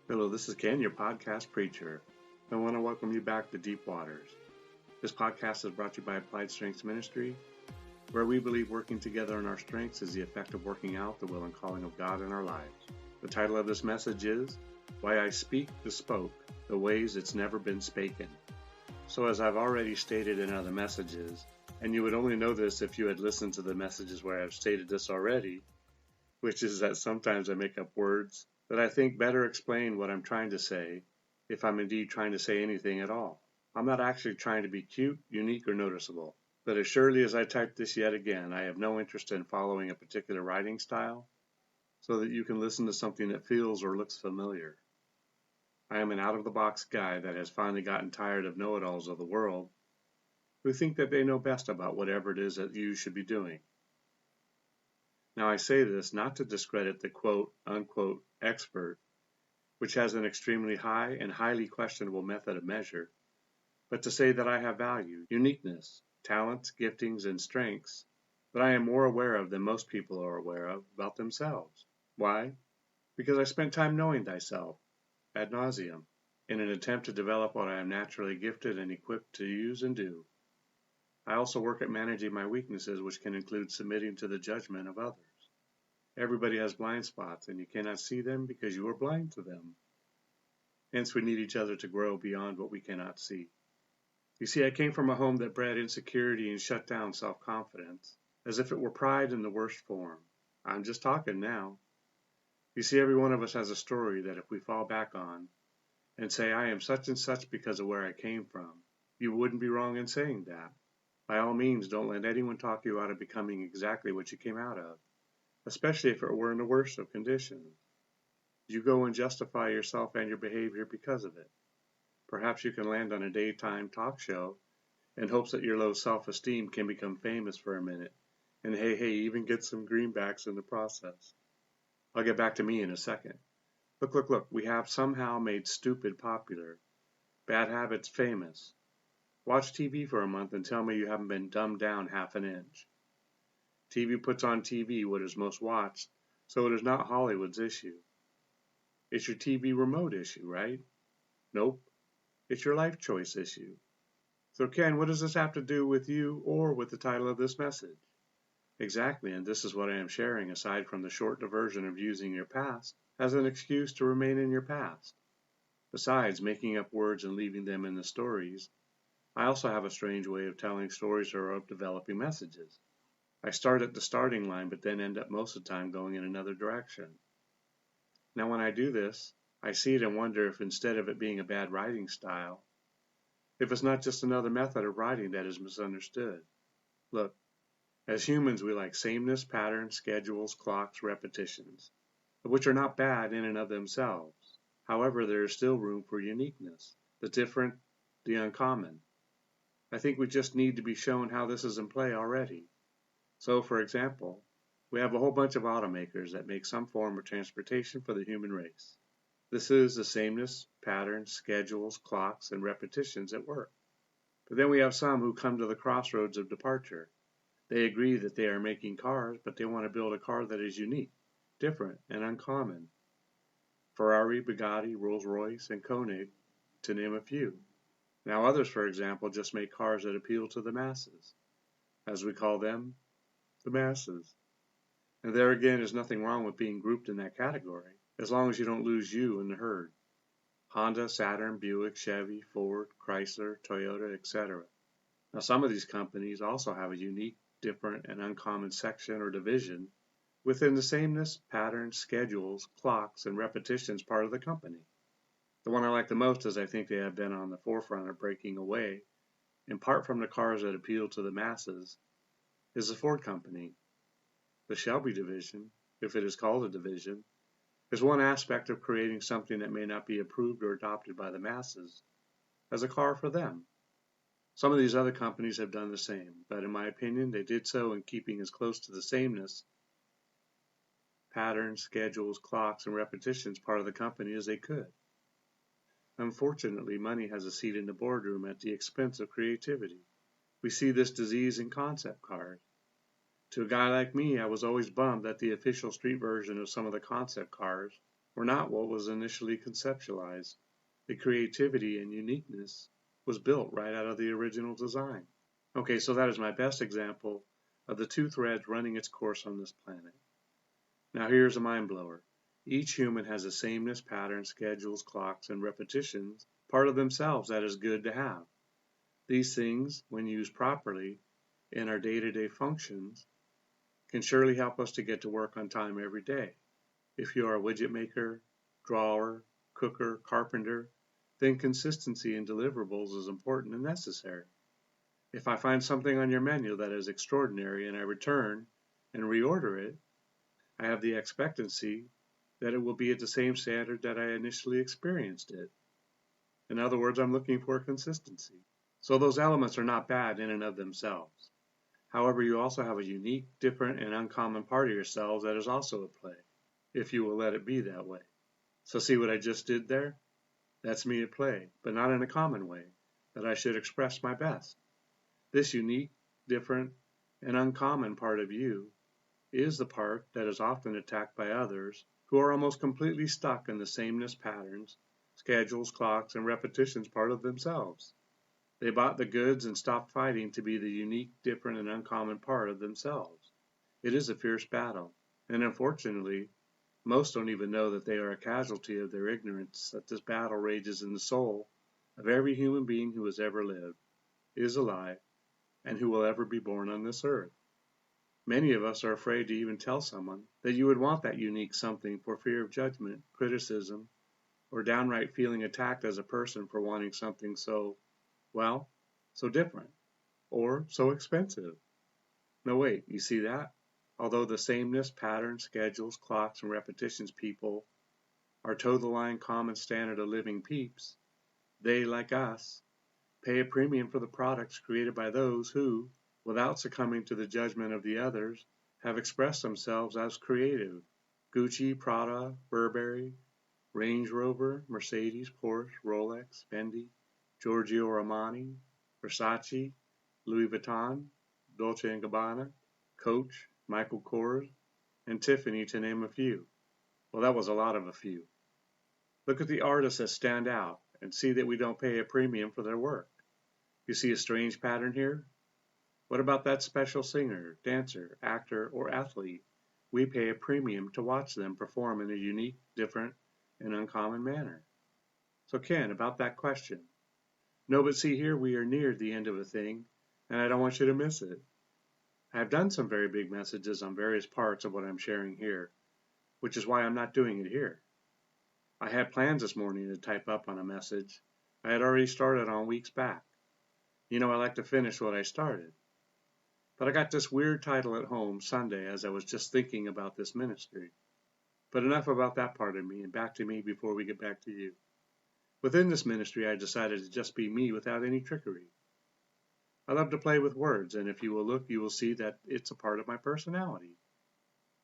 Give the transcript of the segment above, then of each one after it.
Hello, this is Ken, your podcast preacher. I want to welcome you back to Deep Waters. This podcast is brought to you by Applied Strengths Ministry, where we believe working together in our strengths is the effect of working out the will and calling of God in our lives. The title of this message is Why I Speak the Spoke, the Ways It's Never Been Spaken. So as I've already stated in other messages, and you would only know this if you had listened to the messages where I've stated this already, which is that sometimes I make up words that I think better explain what I'm trying to say, if I'm indeed trying to say anything at all. I'm not actually trying to be cute, unique, or noticeable, but as surely as I type this yet again, I have no interest in following a particular writing style so that you can listen to something that feels or looks familiar. I am an out-of-the-box guy that has finally gotten tired of know-it-alls of the world who think that they know best about whatever it is that you should be doing. Now I say this not to discredit the quote-unquote expert, which has an extremely high and highly questionable method of measure, but to say that I have value, uniqueness, talents, giftings, and strengths that I am more aware of than most people are aware of about themselves. Why? Because I spent time knowing thyself, ad nauseum, in an attempt to develop what I am naturally gifted and equipped to use and do. I also work at managing my weaknesses, which can include submitting to the judgment of others. Everybody has blind spots, and you cannot see them because you are blind to them. Hence, we need each other to grow beyond what we cannot see. You see, I came from a home that bred insecurity and shut down self-confidence, as if it were pride in the worst form. I'm just talking now. You see, every one of us has a story that if we fall back on and say, I am such and such because of where I came from, you wouldn't be wrong in saying that. By all means, don't let anyone talk you out of becoming exactly what you came out of, especially if it were in the worst of conditions. You go and justify yourself and your behavior because of it. Perhaps you can land on a daytime talk show in hopes that your low self-esteem can become famous for a minute, and hey, even get some greenbacks in the process. I'll get back to me in a second. Look, we have somehow made stupid popular, bad habits famous. Watch TV for a month and tell me you haven't been dumbed down half an inch. TV puts on TV what is most watched, so it is not Hollywood's issue. It's your TV remote issue, right? Nope. It's your life choice issue. So Ken, what does this have to do with you or with the title of this message? Exactly, and this is what I am sharing aside from the short diversion of using your past as an excuse to remain in your past. Besides making up words and leaving them in the stories, I also have a strange way of telling stories or of developing messages. I start at the starting line but then end up most of the time going in another direction. Now when I do this, I see it and wonder if instead of it being a bad writing style, if it's not just another method of writing that is misunderstood. Look, as humans we like sameness, patterns, schedules, clocks, repetitions, which are not bad in and of themselves. However, there is still room for uniqueness, the different, the uncommon. I think we just need to be shown how this is in play already. So, for example, we have a whole bunch of automakers that make some form of transportation for the human race. This is the sameness, patterns, schedules, clocks, and repetitions at work. But then we have some who come to the crossroads of departure. They agree that they are making cars, but they want to build a car that is unique, different, and uncommon. Ferrari, Bugatti, Rolls-Royce, and Koenig, to name a few. Now others, for example, just make cars that appeal to the masses. As we call them, the masses. And there again is nothing wrong with being grouped in that category, as long as you don't lose you in the herd. Honda, Saturn, Buick, Chevy, Ford, Chrysler, Toyota, etc. Now some of these companies also have a unique, different, and uncommon section or division within the sameness, patterns, schedules, clocks, and repetitions part of the company. The one I like the most is I think they have been on the forefront of breaking away, in part from the cars that appeal to the masses, is the Ford Company. The Shelby division, if it is called a division, is one aspect of creating something that may not be approved or adopted by the masses as a car for them. Some of these other companies have done the same, but in my opinion, they did so in keeping as close to the sameness, patterns, schedules, clocks, and repetitions part of the company as they could. Unfortunately, money has a seat in the boardroom at the expense of creativity. We see this disease in concept cars. To a guy like me, I was always bummed that the official street version of some of the concept cars were not what was initially conceptualized. The creativity and uniqueness was built right out of the original design. Okay, so that is my best example of the two threads running its course on this planet. Now here's a mind blower. Each human has a sameness, patterns, schedules, clocks, and repetitions, part of themselves that is good to have. These things, when used properly in our day-to-day functions, can surely help us to get to work on time every day. If you are a widget maker, drawer, cooker, carpenter, then consistency in deliverables is important and necessary. If I find something on your menu that is extraordinary and I return and reorder it, I have the expectancy that it will be at the same standard that I initially experienced it. In other words, I'm looking for consistency. So those elements are not bad in and of themselves. However, you also have a unique, different, and uncommon part of yourselves that is also at play, if you will let it be that way. So see what I just did there? That's me at play, but not in a common way, that I should express my best. This unique, different, and uncommon part of you is the part that is often attacked by others who are almost completely stuck in the sameness patterns, schedules, clocks, and repetitions part of themselves. They bought the goods and stopped fighting to be the unique, different, and uncommon part of themselves. It is a fierce battle, and unfortunately, most don't even know that they are a casualty of their ignorance that this battle rages in the soul of every human being who has ever lived, is alive, and who will ever be born on this earth. Many of us are afraid to even tell someone that you would want that unique something for fear of judgment, criticism, or downright feeling attacked as a person for wanting something so different, or so expensive. No, wait, you see that? Although the sameness, patterns, schedules, clocks, and repetitions people are toe-the-line common standard of living peeps, they, like us, pay a premium for the products created by those who, without succumbing to the judgment of the others, have expressed themselves as creative. Gucci, Prada, Burberry, Range Rover, Mercedes, Porsche, Rolex, Fendi, Giorgio Armani, Versace, Louis Vuitton, Dolce & Gabbana, Coach, Michael Kors, and Tiffany, to name a few. Well, that was a lot of a few. Look at the artists that stand out and see that we don't pay a premium for their work. You see a strange pattern here? What about that special singer, dancer, actor, or athlete? We pay a premium to watch them perform in a unique, different, and uncommon manner. So Ken, about that question. No, but see here we are near the end of a thing, and I don't want you to miss it. I have done some very big messages on various parts of what I'm sharing here, which is why I'm not doing it here. I had plans this morning to type up on a message I had already started on weeks back. You know, I like to finish what I started. But I got this weird title at home Sunday as I was just thinking about this ministry. But enough about that part of me, and back to me before we get back to you. Within this ministry, I decided to just be me without any trickery. I love to play with words, and if you will look, you will see that it's a part of my personality.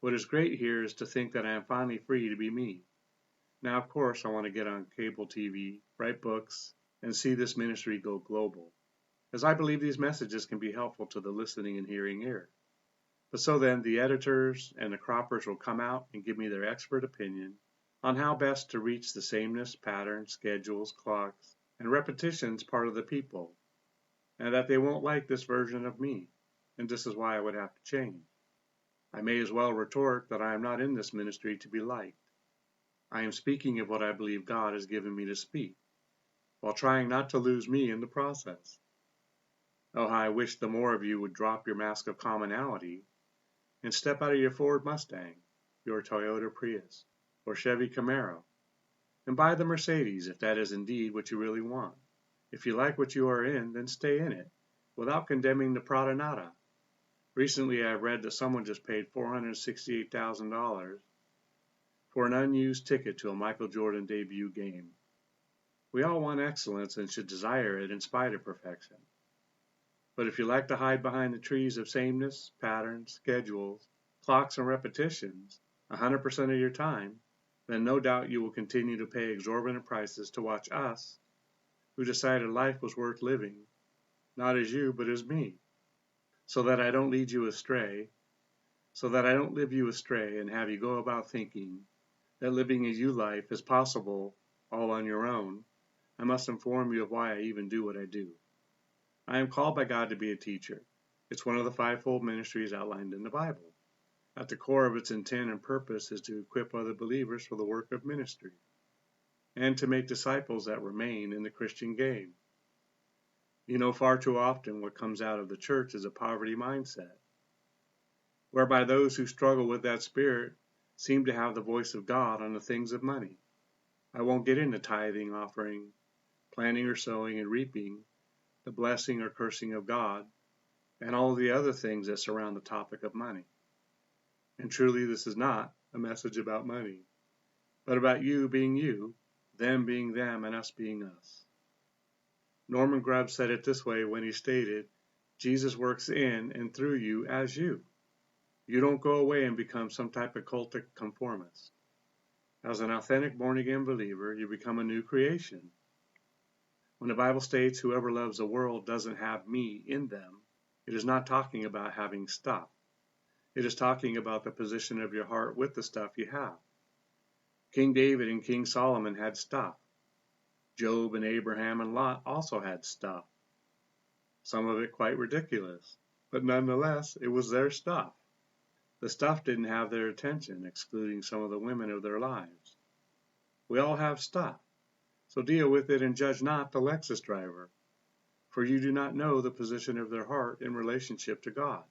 What is great here is to think that I am finally free to be me. Now, of course, I want to get on cable TV, write books, and see this ministry go global, as I believe these messages can be helpful to the listening and hearing ear. But so then, the editors and the croppers will come out and give me their expert opinion on how best to reach the sameness, patterns, schedules, clocks, and repetitions part of the people, and that they won't like this version of me, and this is why I would have to change. I may as well retort that I am not in this ministry to be liked. I am speaking of what I believe God has given me to speak, while trying not to lose me in the process. Oh, how I wish the more of you would drop your mask of commonality and step out of your Ford Mustang, your Toyota Prius, or Chevy Camaro, and buy the Mercedes if that is indeed what you really want. If you like what you are in, then stay in it, without condemning the Prada Nada. Recently I read that someone just paid $468,000 for an unused ticket to a Michael Jordan debut game. We all want excellence and should desire it in spite of perfection. But if you like to hide behind the trees of sameness, patterns, schedules, clocks, and repetitions 100% of your time, then no doubt you will continue to pay exorbitant prices to watch us, who decided life was worth living, not as you, but as me, so that I don't lead you astray, so that I don't live you astray and have you go about thinking, that living a you life is possible all on your own, I must inform you of why I even do what I do. I am called by God to be a teacher. It's one of the fivefold ministries outlined in the Bible. At the core of its intent and purpose is to equip other believers for the work of ministry and to make disciples that remain in the Christian game. You know, far too often what comes out of the church is a poverty mindset, whereby those who struggle with that spirit seem to have the voice of God on the things of money. I won't get into tithing, offering, planting or sowing and reaping, the blessing or cursing of God, and all the other things that surround the topic of money. And truly, this is not a message about money, but about you being you, them being them, and us being us. Norman Grubb said it this way when he stated, Jesus works in and through you as you. You don't go away and become some type of cultic conformist. As an authentic born-again believer, you become a new creation. When the Bible states whoever loves the world doesn't have me in them, it is not talking about having stuff. It is talking about the position of your heart with the stuff you have. King David and King Solomon had stuff. Job and Abraham and Lot also had stuff. Some of it quite ridiculous, but nonetheless, it was their stuff. The stuff didn't have their attention, excluding some of the women of their lives. We all have stuff, so deal with it and judge not the Lexus driver, for you do not know the position of their heart in relationship to God.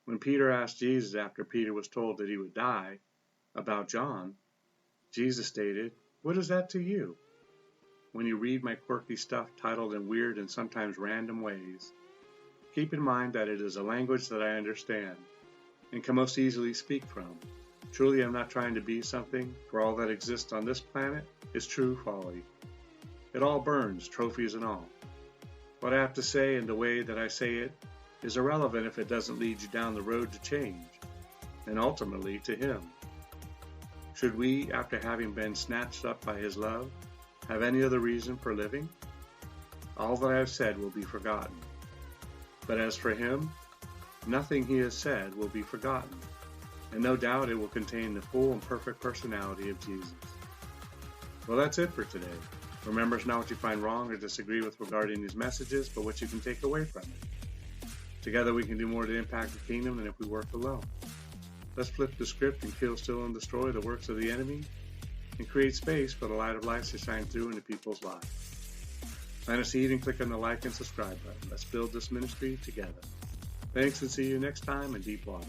When Peter asked Jesus after Peter was told that he would die about John, Jesus stated, "What is that to you?" When you read my quirky stuff titled in weird and sometimes random ways, keep in mind that it is a language that I understand and can most easily speak from. Truly, I'm not trying to be something, for all that exists on this planet is true folly. It all burns, trophies and all. What I have to say and the way that I say it is irrelevant if it doesn't lead you down the road to change, and ultimately to Him. Should we, after having been snatched up by His love, have any other reason for living? All that I have said will be forgotten. But as for Him, nothing He has said will be forgotten, and no doubt it will contain the full and perfect personality of Jesus. Well, that's it for today. Remember, it's not what you find wrong or disagree with regarding these messages, but what you can take away from it. Together we can do more to impact the kingdom than if we worked alone. Let's flip the script and kill, steal, and destroy the works of the enemy and create space for the light of life to shine through into people's lives. Plant a seed and click on the like and subscribe button. Let's build this ministry together. Thanks, and see you next time in Deep Water.